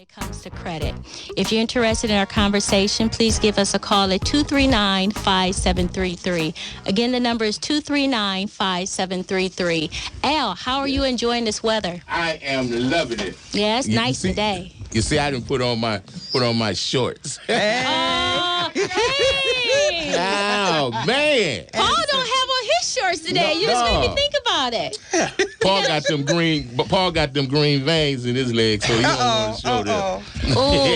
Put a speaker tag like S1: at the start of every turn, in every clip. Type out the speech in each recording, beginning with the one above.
S1: it comes to credit. If you're interested in our conversation, please give us a call at 239-5733. Again, the number is 239-5733. Al, how are you enjoying this weather?
S2: I am loving it.
S1: Yeah, it's nice today.
S2: You see, I didn't put on my shorts.
S1: Oh, hey!
S2: Oh, man.
S1: Paul don't have on his shorts today. You just made me think about it.
S2: Paul got them green veins in his legs, so he don't want to show them.
S1: Oh,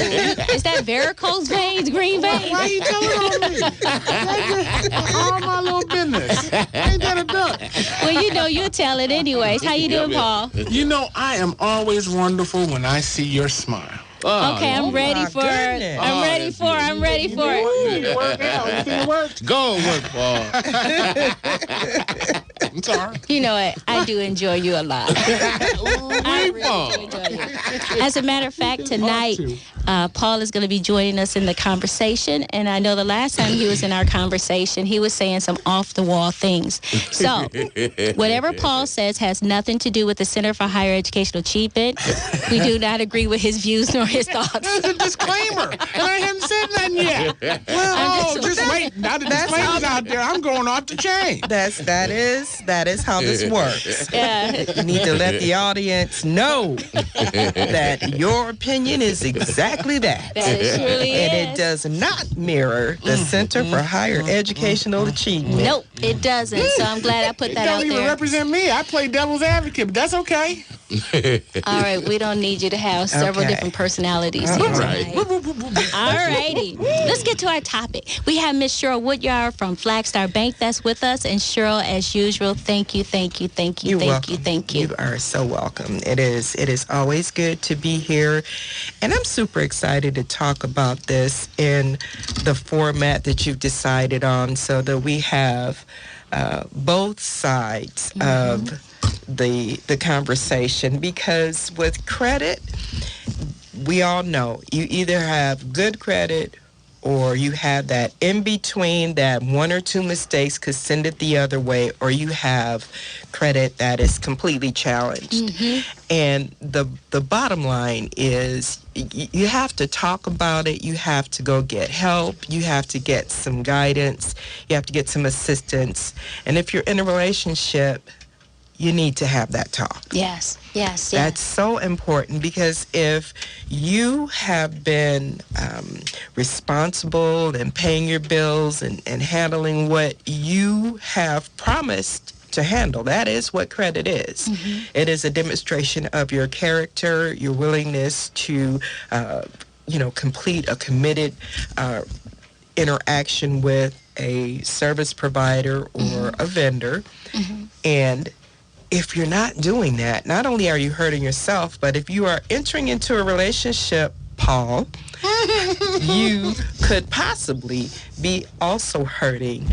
S1: is that varicose veins, green veins?
S3: Why you telling on me? That's all my little business. Ain't that a duck?
S1: Well, you'll tell it anyways. How you doing, Paul?
S3: You know, I am always wonderful when I see your smile.
S1: Okay, I'm ready for it. I'm ready for it.
S3: Work out. You work.
S2: Go work, Paul.
S3: I'm sorry.
S1: You know what? I do enjoy you a lot. I really do enjoy you. As a matter of fact, tonight, Paul is going to be joining us in the conversation. And I know the last time he was in our conversation, he was saying some off-the-wall things. So, whatever Paul says has nothing to do with the Center for Higher Educational Achievement. We do not agree with his views nor his thoughts.
S3: There's a disclaimer, and I haven't said nothing yet. Well, just wait. Now the disclaimer's out there. I'm going off the chain.
S4: That is how this works.
S1: Yeah.
S4: You need to let the audience know that your opinion is exactly that.
S1: That it truly
S4: And
S1: is.
S4: it does not mirror the Center for Higher Educational Achievement.
S1: Nope, it doesn't. So I'm glad I put that out
S3: Don't even
S1: there.
S3: represent me. I play devil's advocate, but that's okay.
S1: All right, we don't need you to have several
S4: Okay.
S1: different personalities here tonight. All righty. Let's get to our topic. We have Miss Cheryl Woodyard from Flagstar Bank that's with us. And Cheryl, as usual, thank you.
S4: You're welcome. You are so welcome. It is always good to be here. And I'm super excited to talk about this in the format that you've decided on so that we have both sides of the conversation, because with credit, we all know you either have good credit or you have that in between, that one or two mistakes could send it the other way, or you have credit that is completely challenged. And the bottom line is you have to talk about it. You have to go get help. You have to get some guidance. You have to get some assistance. And if you're in a relationship, you need to have that talk.
S1: Yes.
S4: That's so important, because if you have been responsible and paying your bills and handling what you have promised to handle, that is what credit is. It is a demonstration of your character, your willingness to, complete a committed interaction with a service provider or a vendor. And if you're not doing that, not only are you hurting yourself, but if you are entering into a relationship, Paul, you could possibly be also hurting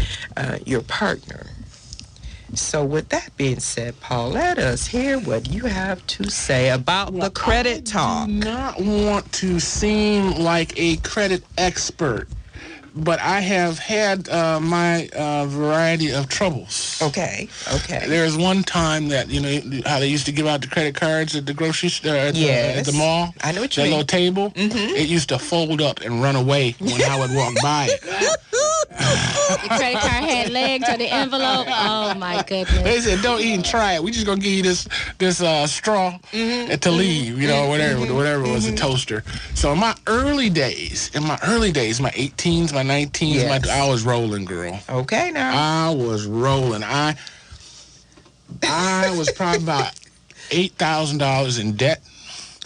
S4: your partner. So with that being said, Paul, let us hear what you have to say about the credit talk.
S3: I do not want to seem like a credit expert, but I have had my variety of troubles.
S4: Okay.
S3: There's one time that, how they used to give out the credit cards at the grocery store, at the mall.
S4: I know what you
S3: that
S4: mean.
S3: little table. It used to fold up and run away when I would walk by it.
S1: The credit card had legs or the envelope. Oh, my goodness.
S3: They said, don't even try it. We just going to give you this straw to leave, whatever was a toaster. So in my early days, my 18s, my 19s,
S4: Yes.
S3: I was rolling, girl.
S4: Okay, now.
S3: I was rolling. I was probably about $8,000 in debt.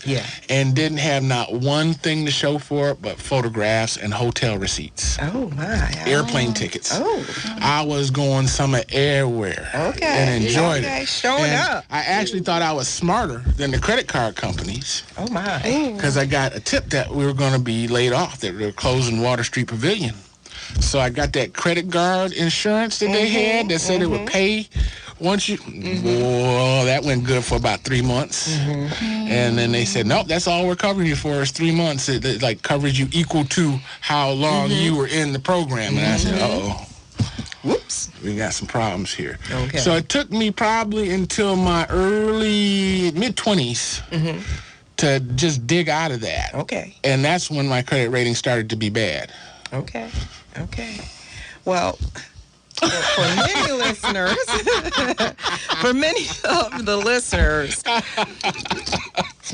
S4: Yeah.
S3: And didn't have not one thing to show for it but photographs and hotel receipts.
S4: Oh, my.
S3: Airplane tickets.
S4: Oh.
S3: I was going summer everywhere.
S4: Okay.
S3: And enjoyed it.
S4: Showing up.
S3: I actually thought I was smarter than the credit card companies.
S4: Oh, my.
S3: Because I got a tip that we were going to be laid off, that we were closing Water Street Pavilion. So I got that credit guard insurance that they had that said it would pay once you... Boy, that went good for about 3 months. And then they said, nope, that's all we're covering you for is 3 months. It like covers you equal to how long you were in the program. And I said, uh-oh. Whoops, we got some problems here.
S4: Okay.
S3: So it took me probably until my early mid-20s to just dig out of that.
S4: Okay.
S3: And that's when my credit rating started to be bad.
S4: Okay. Well, for many listeners, for many of the listeners,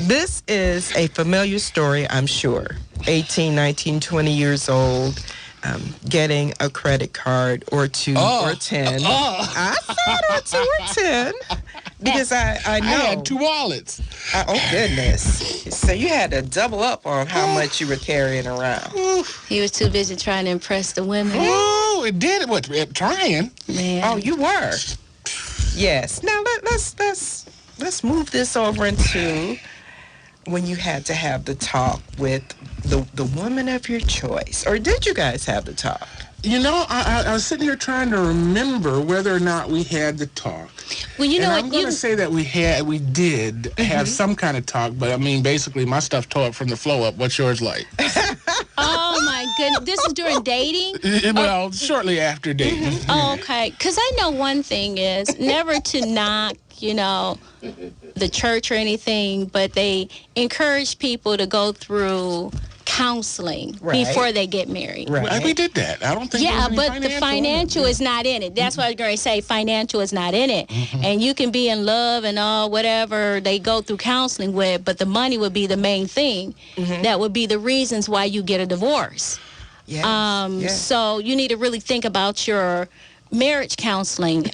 S4: this is a familiar story, I'm sure. 18, 19, 20 years old, getting a credit card or 2 or 10. I said or 2 or 10 because I know.
S3: I had 2 wallets.
S4: Oh, goodness. So you had to double up on how much you were carrying around.
S1: He was too busy trying to impress the women.
S3: Oh, it did. What? Trying?
S1: Man.
S4: Oh, you were. Yes. Now let's move this over into when you had to have the talk with the woman of your choice, or did you guys have the talk?
S3: You know, I was sitting here trying to remember whether or not we had the talk.
S1: Well, you know
S3: and
S1: what?
S3: I'm going to say that we did have some kind of talk, but I mean, basically, my stuff tore up from the flow up. What's yours like?
S1: Oh, my goodness. This is during dating?
S3: Well, shortly after dating.
S1: Oh, okay. Because I know one thing is never to knock, the church or anything, but they encourage people to go through counseling before they get married.
S3: Right. We did that. I don't think
S1: but the financial is not in it. That's what I was going to say. Financial is not in it. And you can be in love and all whatever they go through counseling with, but the money would be the main thing. That would be the reasons why you get a divorce.
S4: Yes.
S1: So you need to really think about your marriage counseling.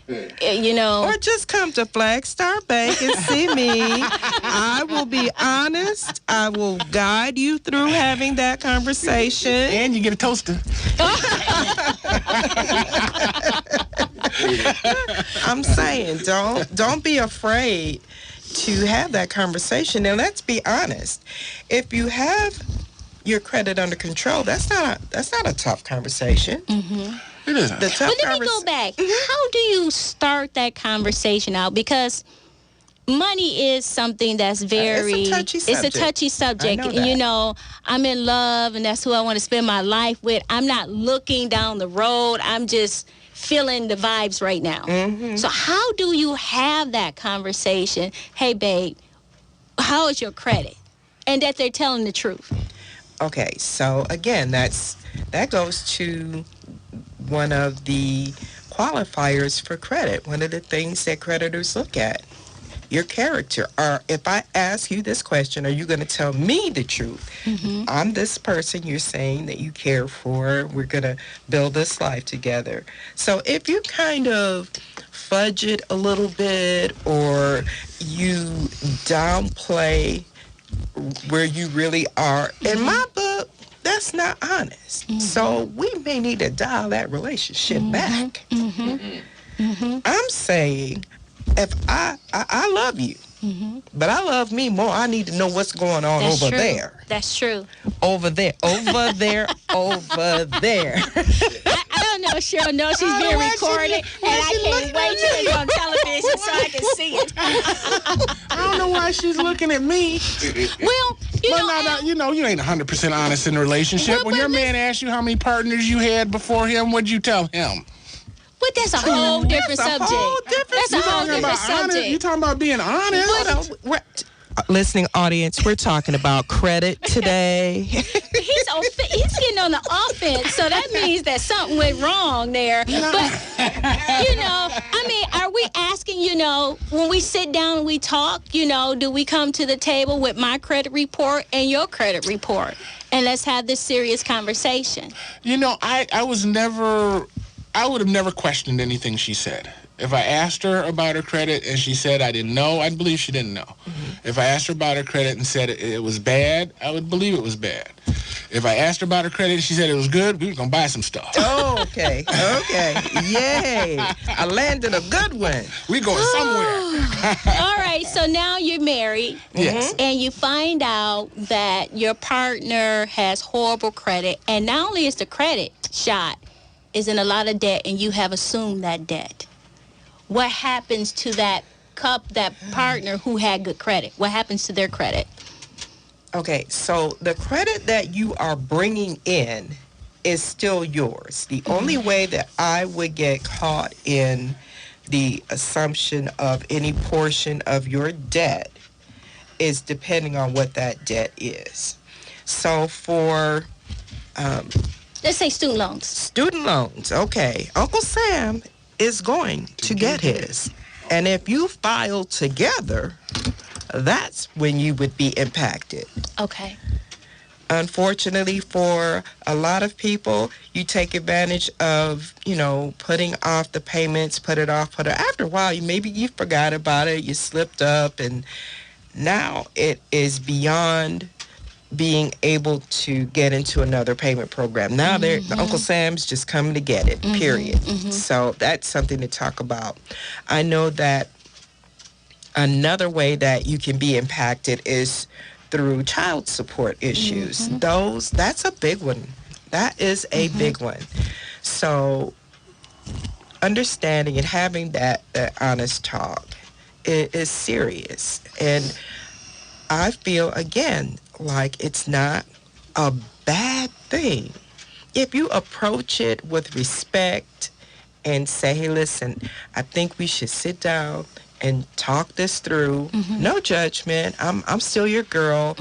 S4: Or just come to Flagstar Bank and see me. I will be honest. I will guide you through having that conversation.
S3: And you get a toaster.
S4: I'm saying, don't be afraid to have that conversation. And let's be honest. If you have your credit under control, that's not a tough conversation.
S3: It isn't.
S1: But let me go back. How do you start that conversation out? Because money is something that's very...
S4: It's a touchy subject.
S1: I know that. I'm in love, and that's who I want to spend my life with. I'm not looking down the road. I'm just feeling the vibes right now. So how do you have that conversation? Hey, babe, how is your credit? And that they're telling the truth.
S4: Okay, so again, that goes to one of the qualifiers for credit, one of the things that creditors look at, your character. Or if I ask you this question, are you going to tell me the truth? I'm this person you're saying that you care for. We're going to build this life together. So if you kind of fudge it a little bit or you downplay where you really are, in my book, that's not honest. So we may need to dial that relationship back. I'm saying, if I love you, but I love me more, I need to know what's going on over there.
S1: That's true.
S4: Over there. I
S1: don't know, Cheryl knows she's being recorded, and I can't wait till it's on television so I can see it.
S3: I don't know why she's looking at me.
S1: Well,
S3: you ain't 100% honest in a relationship.
S1: Well,
S3: when your man asks you how many partners you had before him, what'd you tell him?
S1: But that's a whole different subject. That's a whole different subject.
S3: You talking about being honest?
S4: Listening audience, we're talking about credit today.
S1: He's getting on the offense, so that means that something went wrong there. But, are we asking, when we sit down and we talk, do we come to the table with my credit report and your credit report? And let's have this serious conversation.
S3: I would have never questioned anything she said. If I asked her about her credit and she said I didn't know, I'd believe she didn't know. If I asked her about her credit and said it was bad, I would believe it was bad. If I asked her about her credit and she said it was good, we were going to buy some stuff.
S4: Oh, okay. Yay. I landed a good one.
S3: We going somewhere.
S1: All right, so now you're married.
S3: Yes.
S1: And you find out that your partner has horrible credit. And not only is the credit shot, is in a lot of debt, and you have assumed that debt. What happens to that partner who had good credit? What happens to their credit?
S4: Okay, so the credit that you are bringing in is still yours. The only way that I would get caught in the assumption of any portion of your debt is depending on what that debt is. So for
S1: let's say student loans.
S4: Student loans, okay. Uncle Sam is going to get his. And if you file together, that's when you would be impacted.
S1: Okay.
S4: Unfortunately, for a lot of people, you take advantage of, putting off the payments, after a while, maybe you forgot about it, you slipped up, and now it is beyond being able to get into another payment program. Now Uncle Sam's just coming to get it, period. So that's something to talk about. I know that another way that you can be impacted is through child support issues. That's a big one. That is a big one. So understanding and having that honest talk is serious. And I feel, again, like it's not a bad thing. If you approach it with respect and say, hey, listen, I think we should sit down and talk this through. No judgment. I'm still your girl.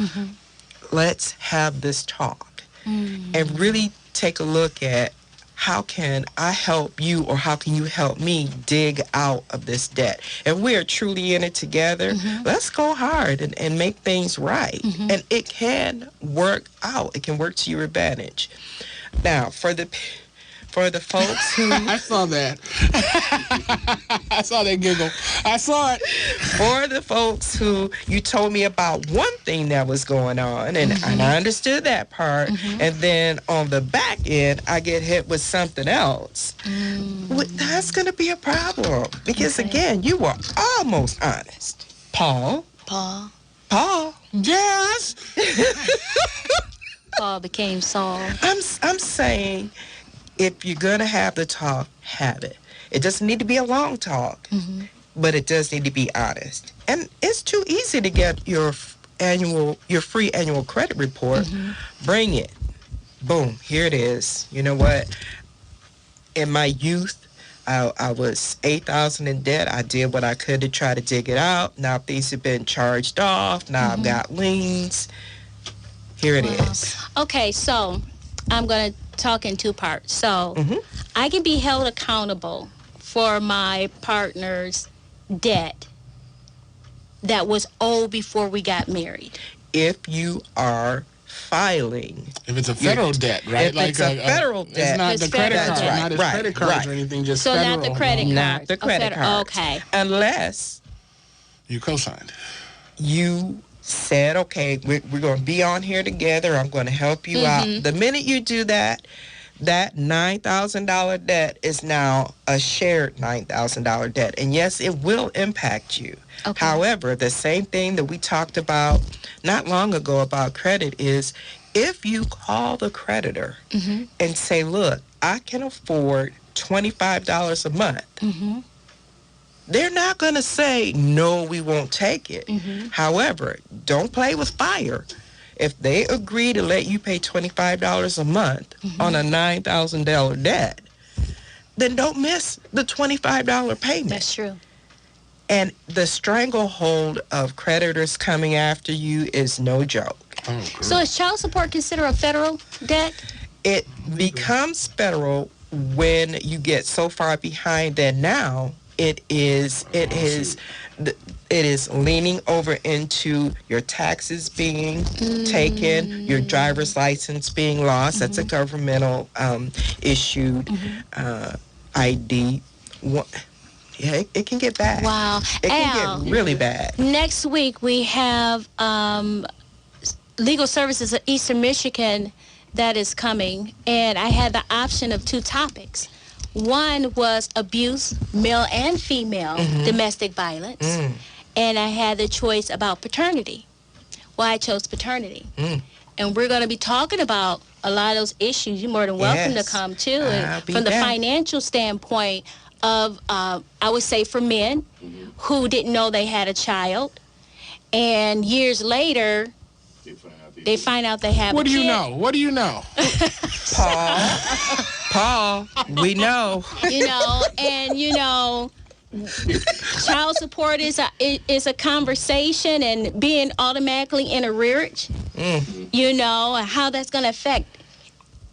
S4: Let's have this talk. And really take a look at how can I help you or how can you help me dig out of this debt? If we are truly in it together, let's go hard and make things right. And it can work out. It can work to your advantage. Now, for the folks who...
S3: I saw that. I saw that giggle. I saw it.
S4: For the folks who you told me about one thing that was going on, and I understood that part, and then on the back end, I get hit with something else. Well, that's going to be a problem. Because, again, you were almost honest. Paul.
S3: Yes.
S1: Paul became Saul.
S4: I'm saying... if you're going to have the talk, have it. It doesn't need to be a long talk, but it does need to be honest. And it's too easy to get your free annual credit report. Bring it. Boom, here it is. You know what? In my youth, I was $8,000 in debt. I did what I could to try to dig it out. Now things have been charged off. Now I've got liens. Here it is.
S1: Okay, so I'm going to talk in two parts. So I can be held accountable for my partner's debt that was owed before we got married.
S4: If you are filing.
S3: If it's a federal debt, right?
S4: If it's a federal debt.
S3: It's not
S1: It's
S3: the credit
S1: federal
S3: card,
S1: debt.
S3: not his credit cards or anything, just
S1: So
S3: federal.
S1: not the credit card.
S4: Not the credit card.
S1: Okay.
S4: Unless
S3: You co-signed.
S4: you said, okay, we're going to be on here together. I'm going to help you out. The minute you do that, that $9,000 debt is now a shared $9,000 debt. And yes, it will impact you.
S1: Okay.
S4: However, the same thing that we talked about not long ago about credit is if you call the creditor and say, look, I can afford $25 a month. They're not going to say, no, we won't take it. However, don't play with fire. If they agree to let you pay $25 a month on a $9,000 debt, then don't miss the $25 payment.
S1: That's true.
S4: And the stranglehold of creditors coming after you is no joke.
S3: Oh,
S1: So is child support considered a federal debt?
S4: It becomes federal when you get so far behind that now it is leaning over into your taxes being taken, your driver's license being lost. That's a governmental issued ID. Yeah, it can get bad.
S1: Wow.
S4: It can
S1: Al,
S4: get really bad.
S1: next week we have Legal Services of Eastern Michigan that is coming, and I had the option of two topics. One was abuse, male and female, domestic violence. And I had the choice about paternity. Why I chose paternity. And we're going to be talking about a lot of those issues. You're more than welcome to come, too. And from the financial standpoint of, I would say, for men who didn't know they had a child. And years later, they find out they have a kid.
S3: What do you know? What do you know?
S4: Paul, we know.
S1: And child support is a conversation, and being automatically in arrearage, you know, how that's going to affect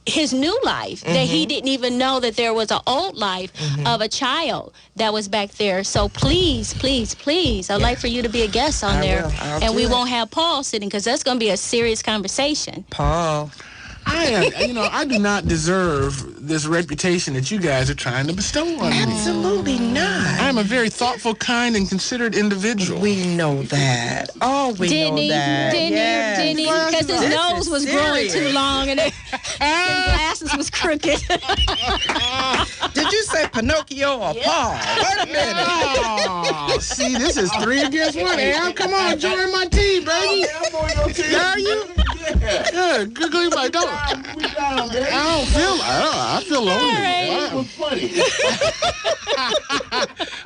S1: his new life, that he didn't even know that there was an old life of a child that was back there. So please, please, please, I'd like for you to be a guest on there. And we won't have Paul sitting, because that's going to be a serious conversation.
S4: Paul.
S3: I do not deserve this reputation that you guys are trying to bestow on me.
S4: Absolutely not.
S3: I'm a very thoughtful, kind, and considered individual.
S4: We know that. Oh, we know that.
S1: Didn't he? Because his nose was growing too long and his glasses was crooked.
S4: Did you say Pinocchio or Paul? Wait a minute.
S3: Oh, see, this is 3 against 1. Al, come on, join my team, baby. Are you? Yeah, good. I feel lonely.
S1: Right.
S2: That was funny.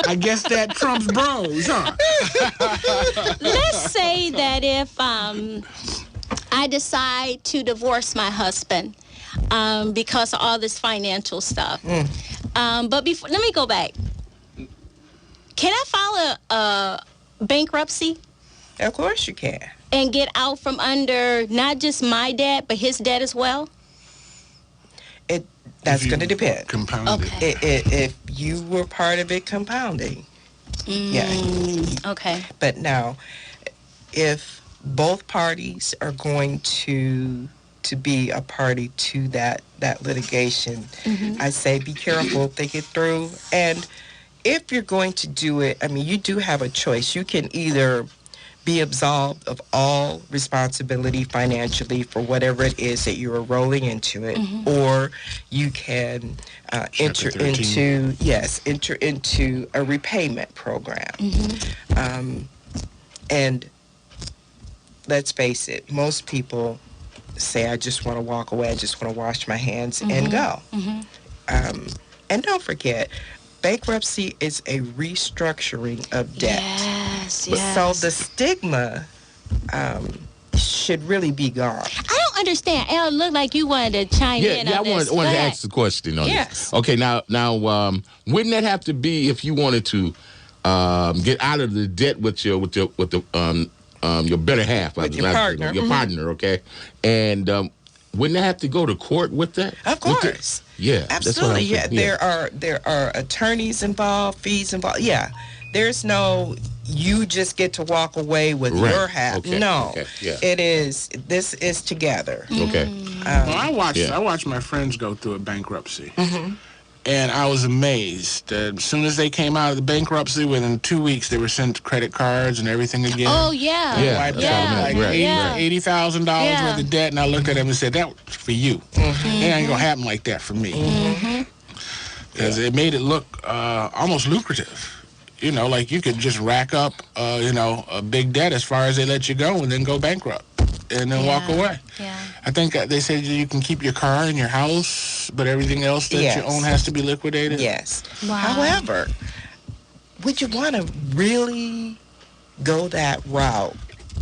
S3: I guess that trumps bros, huh?
S1: Let's say that if I decide to divorce my husband because of all this financial stuff. But before, let me go back. Can I file a bankruptcy?
S4: Of course you can.
S1: And get out from under not just my debt, but his debt as well?
S4: That's going to depend.
S3: Compounded.
S1: Okay.
S4: If you were part of it compounding. Yeah.
S1: Okay.
S4: But now, if both parties are going to be a party to that litigation, I say be careful, think it through. And if you're going to do it, I mean, you do have a choice. You can either be absolved of all responsibility financially for whatever it is that you are rolling into it, or you can enter into a repayment program. And let's face it, most people say, I just want to walk away, I just want to wash my hands and go. And don't forget, bankruptcy is a restructuring of debt.
S1: Yes.
S4: So the stigma should really be gone.
S1: I don't understand. Al, it looked like you wanted to chime in on this.
S2: I wanted to ask the question on this. Okay, now, wouldn't that have to be if you wanted to get out of the debt with your better half,
S4: with your partner,
S1: Mm-hmm.
S2: partner, okay? And wouldn't that have to go to court with that?
S4: Of course.
S2: Yeah,
S4: absolutely. Yeah, there are attorneys involved, fees involved. Yeah, there's no you just get to walk away with your half.
S2: Okay.
S4: No,
S2: Okay. Yeah.
S4: it is. This is together.
S2: Okay.
S3: Well, I watched my friends go through a bankruptcy, and I was amazed that as soon as they came out of the bankruptcy, within 2 weeks they were sent credit cards and everything again.
S1: Oh, yeah.
S3: Wiped out like $80,000 worth of debt, and I looked at them and said, "That was for you. It ain't gonna happen like that for me." Because it made it look almost lucrative. You know, like you could just rack up, a big debt as far as they let you go, and then go bankrupt, and then walk away.
S1: Yeah.
S3: I think they said you can keep your car and your house, but everything else that you own has to be liquidated.
S4: Yes.
S1: Wow.
S4: However, would you want to really go that route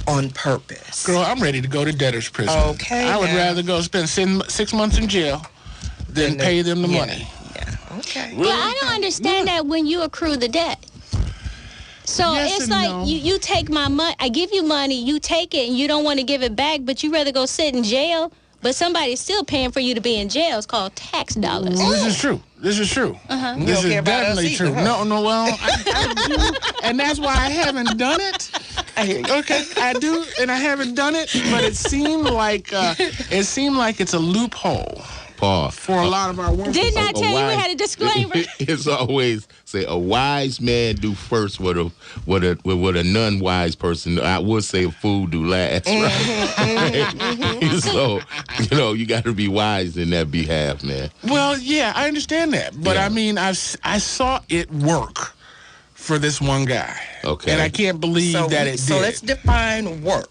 S4: on purpose?
S3: Girl, I'm ready to go to debtor's prison.
S4: Okay.
S3: I would rather go spend 6 months in jail than pay them the money.
S4: Yeah. Okay.
S1: Well, I don't understand that when you accrue the debt. So
S3: Yes
S1: it's
S3: and
S1: like
S3: no.
S1: you take my money, I give you money, you take it, and you don't want to give it back, but you rather go sit in jail, but somebody's still paying for you to be in jail. It's called tax dollars.
S3: This is true. This is true.
S4: You
S3: This
S4: don't
S3: is
S4: care about us
S3: definitely
S4: either,
S3: true.
S4: huh?
S3: No, well, I do, and that's why I haven't done it.
S4: I hear you.
S3: Okay, I do, and I haven't done it, but it seemed like it's a loophole
S2: Paul.
S3: for a lot of our workers.
S1: Didn't I tell you we had a disclaimer?
S2: It's always say a wise man do first what a non-wise person. I would say a fool do last. Right? So you got to be wise in that behalf, man.
S3: Well, yeah, I understand that, but I mean, I saw it work for this one guy.
S2: Okay.
S3: And I can't believe that it did.
S4: So let's define work,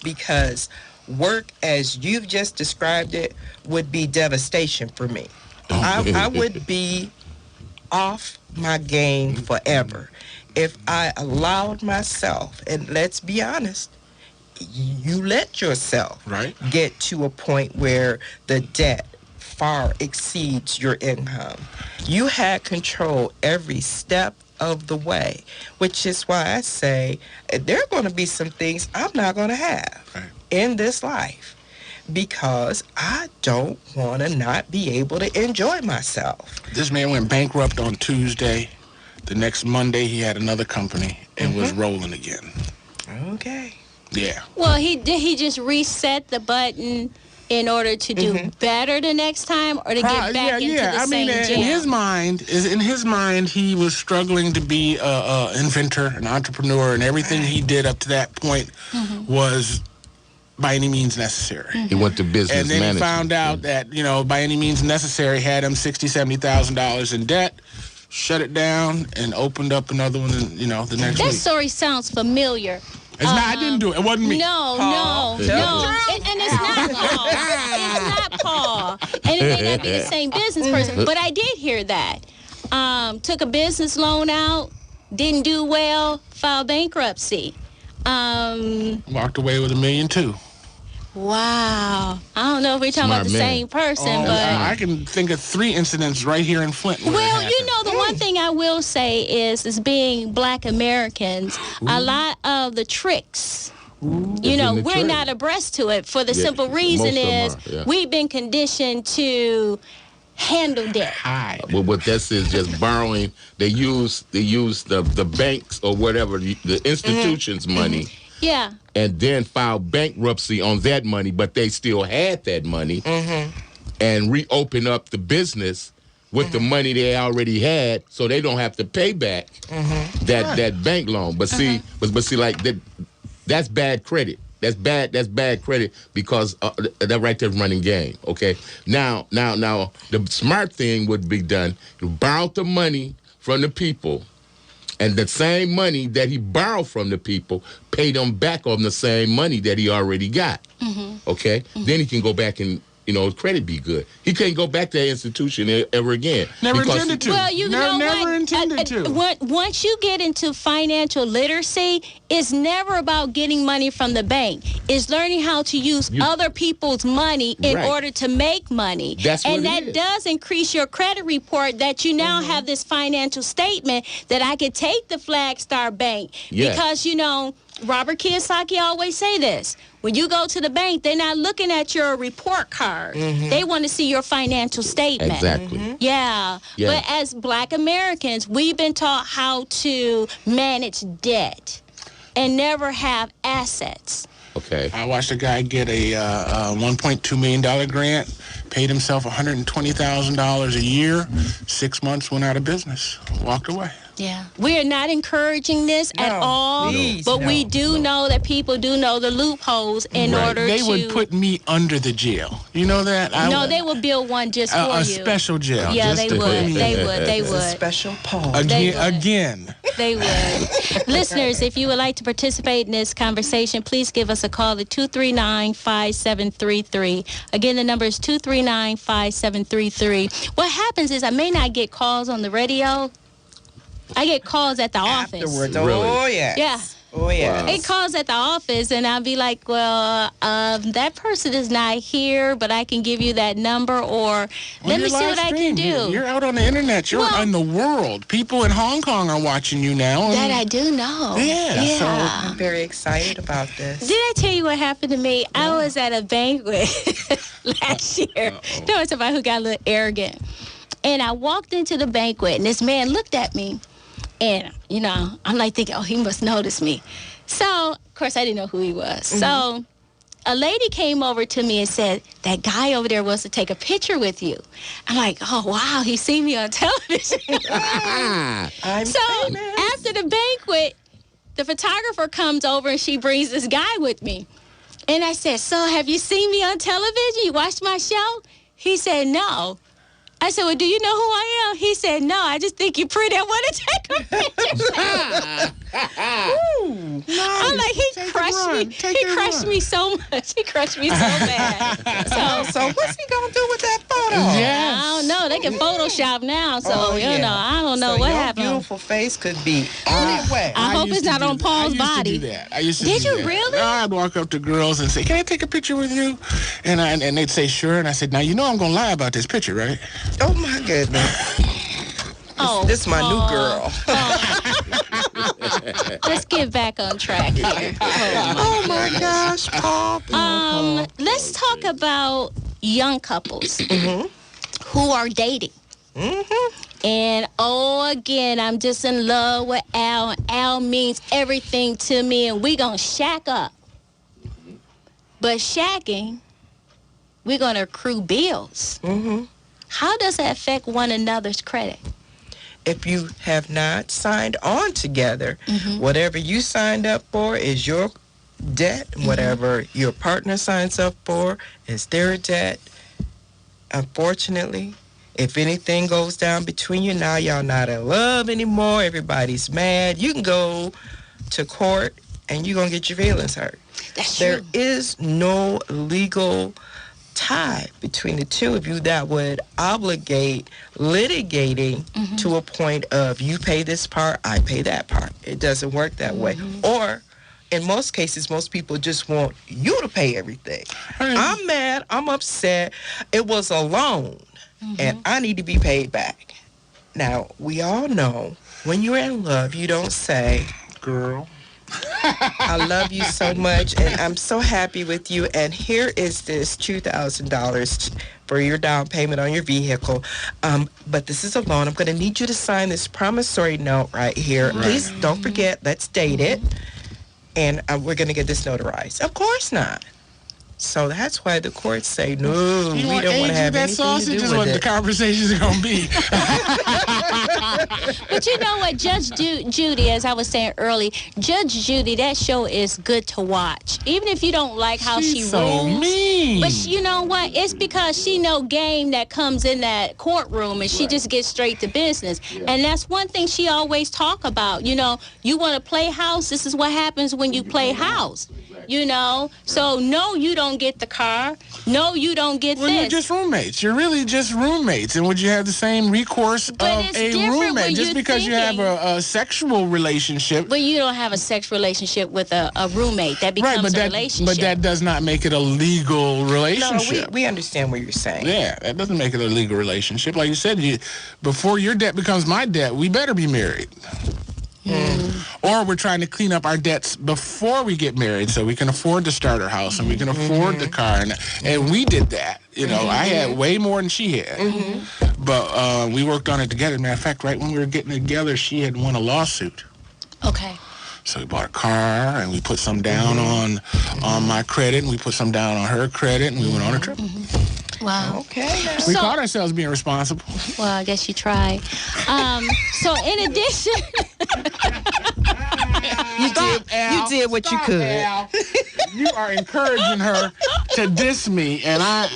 S4: because work, as you've just described it, would be devastation for me. I would be off my game forever if I allowed myself, and let's be honest, you let yourself
S3: Right.
S4: get to a point where the debt far exceeds your income. You had control every step of the way, which is why I say there are going to be some things I'm not going to have in this life because I don't want to not be able to enjoy myself.
S3: This man went bankrupt on Tuesday. The next Monday, he had another company and was rolling again.
S4: Okay.
S3: Yeah.
S1: Well, he just reset the button in order to do better the next time, or to get back into the same jam?
S3: In his mind, he was struggling to be an inventor, an entrepreneur, and everything he did up to that point was by any means necessary.
S2: He went to business
S3: and then
S2: management.
S3: he found out that, by any means necessary, had him $60,000, $70,000 in debt, shut it down, and opened up another one, the next
S1: That
S3: week.
S1: story sounds familiar.
S3: It's not, I didn't do it. It wasn't me.
S1: No. And it's not Paul. It's not Paul. And it may not be the same business person, but I did hear that. Took a business loan out, didn't do well, filed bankruptcy.
S3: Walked away with $1.2 million.
S1: Wow. I don't know if we're talking about the same person, but
S3: I can think of 3 incidents right here in Flint.
S1: well, the one thing I will say is being Black Americans, a lot of the tricks, we're not abreast to it for the simple reason is we've been conditioned to handle debt.
S2: Well, what this is just borrowing. They use the banks or whatever, the institution's money.
S1: Yeah.
S2: And then file bankruptcy on that money, but they still had that money and reopen up the business with the money they already had, so they don't have to pay back that bank loan. But see, like that's bad credit. That's bad credit because that right there running game. Okay. Now, the smart thing would be done: you borrow the money from the people. And the same money that he borrowed from the people, pay them back on the same money that he already got. Okay? Then he can go back and, his credit be good. He can't go back to that institution ever again.
S3: Never intended to.
S1: Well,
S3: never intended to.
S1: Once you get into financial literacy, it's never about getting money from the bank. It's learning how to use other people's money in order to make money.
S2: And
S1: that does increase your credit report that you now have this financial statement that I could take the Flagstar Bank.
S2: Yes.
S1: Because, Robert Kiyosaki always say this. When you go to the bank, they're not looking at your report card. They want to see your financial statement.
S2: Exactly.
S1: Yeah. But as Black Americans, we've been taught how to manage debt and never have assets.
S2: Okay.
S3: I watched a guy get a $1.2 million grant, paid himself $120,000 a year, 6 months, went out of business, walked away.
S1: Yeah. We are not encouraging this at all, but we do know that people do know the loopholes in order
S3: They would put me under the jail. You know that?
S1: They would build one just for you.
S3: A special jail.
S1: Yeah,
S3: just
S1: they would. They would.
S4: A special Paul.
S3: Again.
S1: They would. Listeners, if you would like to participate in this conversation, please give us a call at 239-5733. Again, the number is 239-5733. What happens is I may not get calls on the radio. I get calls at the office.
S4: Afterwards.
S2: Really?
S4: Oh, yes.
S1: Yeah.
S4: Oh, yeah.
S1: It calls at the office, and I'll be like, well, that person is not here, but I can give you that number, or let me see what I can do.
S3: You're out on the internet. You're in the world. People in Hong Kong are watching you now.
S1: That I do know.
S3: Yeah.
S4: So I'm very excited about this.
S1: Did I tell you what happened to me? I was at a banquet last year. There was somebody who got a little arrogant. And I walked into the banquet, and this man looked at me. And, I'm like thinking, he must notice me. So, of course, I didn't know who he was. So, a lady came over to me and said, that guy over there wants to take a picture with you. I'm like, oh, wow, he's seen me on television. So, after the banquet, the photographer comes over and she brings this guy with me. And I said, so have you seen me on television? You watched my show? He said, no. I said, well, do you know who I am? He said, no, I just think you're pretty. I want to take a picture. I'm like, he crushed me. He crushed me so much. He crushed me so bad.
S4: So what's he going to do with that phone?
S3: Yes.
S1: I don't know. They can Photoshop now, so
S4: Oh, yeah.
S1: I don't know
S4: So
S1: what
S4: your
S1: happened.
S4: beautiful face could be anywhere.
S1: I hope
S3: used
S1: it's
S3: to
S1: not
S3: do
S1: on
S3: that.
S1: Paul's
S3: I used
S1: body.
S3: To do that. I used to
S1: Did
S3: do
S1: you
S3: that.
S1: really?
S3: I'd walk up to girls and say, "Can I take a picture with you?" And they'd say, "Sure." And I said, "Now you know I'm gonna lie about this picture, right?"
S4: Oh my goodness. This is my new girl.
S1: Let's get back on track here.
S4: Oh my gosh, Paul.
S1: Let's talk about young couples who are dating. And again, I'm just in love with Al. Al means everything to me, and we gonna shack up. But shacking, we're gonna accrue bills. How does that affect one another's credit?
S4: If you have not signed on together, whatever you signed up for is your debt. Whatever your partner signs up for is their debt. Unfortunately, if anything goes down between you, now y'all not in love anymore, everybody's mad, you can go to court and you're going to get your feelings hurt.
S1: That's true.
S4: There is no legal tie between the two of you that would obligate litigating to a point of you pay this part, I pay that part. It doesn't work that way. Or in most cases, most people just want you to pay everything. I'm mad, I'm upset, it was a loan and I need to be paid back. Now, we all know when you're in love, you don't say,
S3: Girl,
S4: I love you so much and I'm so happy with you, and here is this $2,000 for your down payment on your vehicle, but this is a loan. I'm going to need you to sign this promissory note right here. Please don't forget, let's date it, and we're going to get this notarized. Of course not. So that's why the courts say, no, we don't want to have
S3: that
S4: anything
S3: sausage
S4: to do
S3: is
S4: with
S3: what
S4: it.
S3: the conversations are gonna be.
S1: But you know what, Judge Judy, as I was saying earlier, Judge Judy, that show is good to watch. Even if you don't like how she
S3: She's so
S1: rules.
S3: mean.
S1: But you know what? It's because she know game that comes in that courtroom, and she just gets straight to business. And that's one thing she always talk about. You know, you want to play house, this is what happens when you play house. You know? So, no, you don't get the car. No, you don't get
S3: Well,
S1: this.
S3: you're just roommates. You're really just roommates. And would you have the same recourse
S1: But
S3: of
S1: it's
S3: a
S1: different when
S3: roommate? Just
S1: you're
S3: because you have a sexual relationship.
S1: But you don't have a sex relationship with a roommate. That becomes a relationship.
S3: But that does not make it a legal
S4: No,
S3: relationship.
S4: we understand what you're saying.
S3: Yeah, that doesn't make it a legal relationship. Like you said, before your debt becomes my debt, we better be married. Or we're trying to clean up our debts before we get married so we can afford to start our house and we can afford the car. And we did that. You know, I had way more than she had. But we worked on it together. Matter of fact, right when we were getting together, she had won a lawsuit.
S1: Okay.
S3: So we bought a car and we put some down on my credit and we put some down on her credit and we went on a trip.
S1: Wow.
S4: Okay. Now.
S3: We caught ourselves being responsible.
S1: Well, I guess you tried. So in addition,
S4: You did what you could.
S3: Al. You are encouraging her to diss me, and I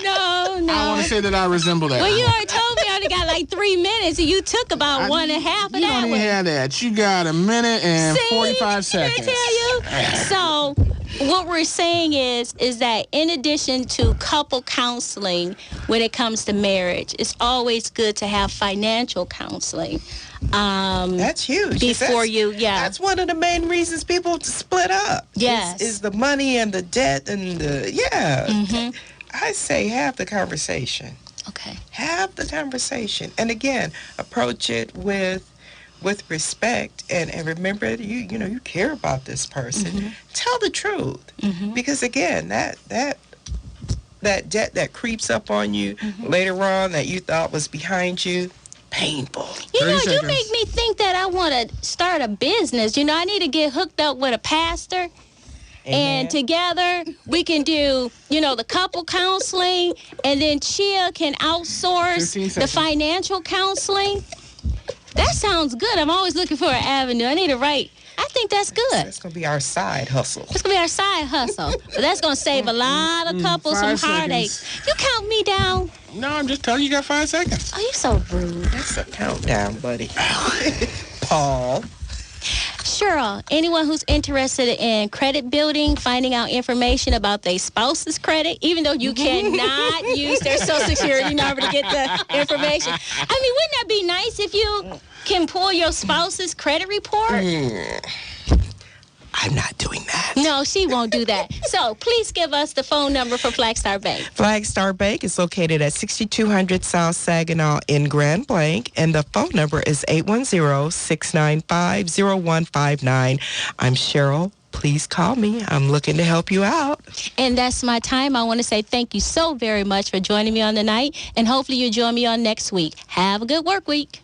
S3: want to say that I resemble that.
S1: Well, you already told me I only got like 3 minutes, and you took about 1.5 of
S3: You
S1: that
S3: don't even
S1: one.
S3: have that. You got a minute and 45 seconds.
S1: Did I tell you? So what we're saying is that in addition to couple counseling, when it comes to marriage, it's always good to have financial counseling.
S4: That's huge.
S1: Before
S4: That's one of the main reasons people split up.
S1: Yes.
S4: Is the money and the debt and I say have the conversation.
S1: Okay.
S4: Have the conversation. And again, approach it with respect and remember you care about this person. Tell the truth. Because again, that debt that creeps up on you later on that you thought was behind you, painful.
S1: You know,
S3: 30
S1: you
S3: seconds.
S1: make me think that I want to start a business. You know, I need to get hooked up with a pastor. And together we can do, the couple counseling, and then CHEA can outsource
S3: 15
S1: the
S3: seconds.
S1: financial counseling. That sounds good. I'm always looking for an avenue. I need to write. I think that's good.
S4: That's going to be our side hustle.
S1: It's going to be our side hustle. But that's going to save a lot of couples some
S3: 5
S1: heartaches. You count me down.
S3: No, I'm just telling you, you got 5 seconds.
S1: Oh, you're so rude.
S4: That's a countdown, buddy. Paul.
S1: Cheryl Cheryl, anyone who's interested in credit building, finding out information about their spouse's credit, even though you cannot use their Social Security number to get the information. I mean, wouldn't that be nice if you can pull your spouse's credit report?
S4: I'm not doing that.
S1: No, she won't do that. So please give us the phone number for Flagstar Bank.
S4: Flagstar Bank is located at 6200 South Saginaw in Grand Blanc, and the phone number is 810-695-0159. I'm Cheryl. Please call me. I'm looking to help you out.
S1: And that's my time. I want to say thank you so very much for joining me on the night, and hopefully you'll join me on next week. Have a good work week.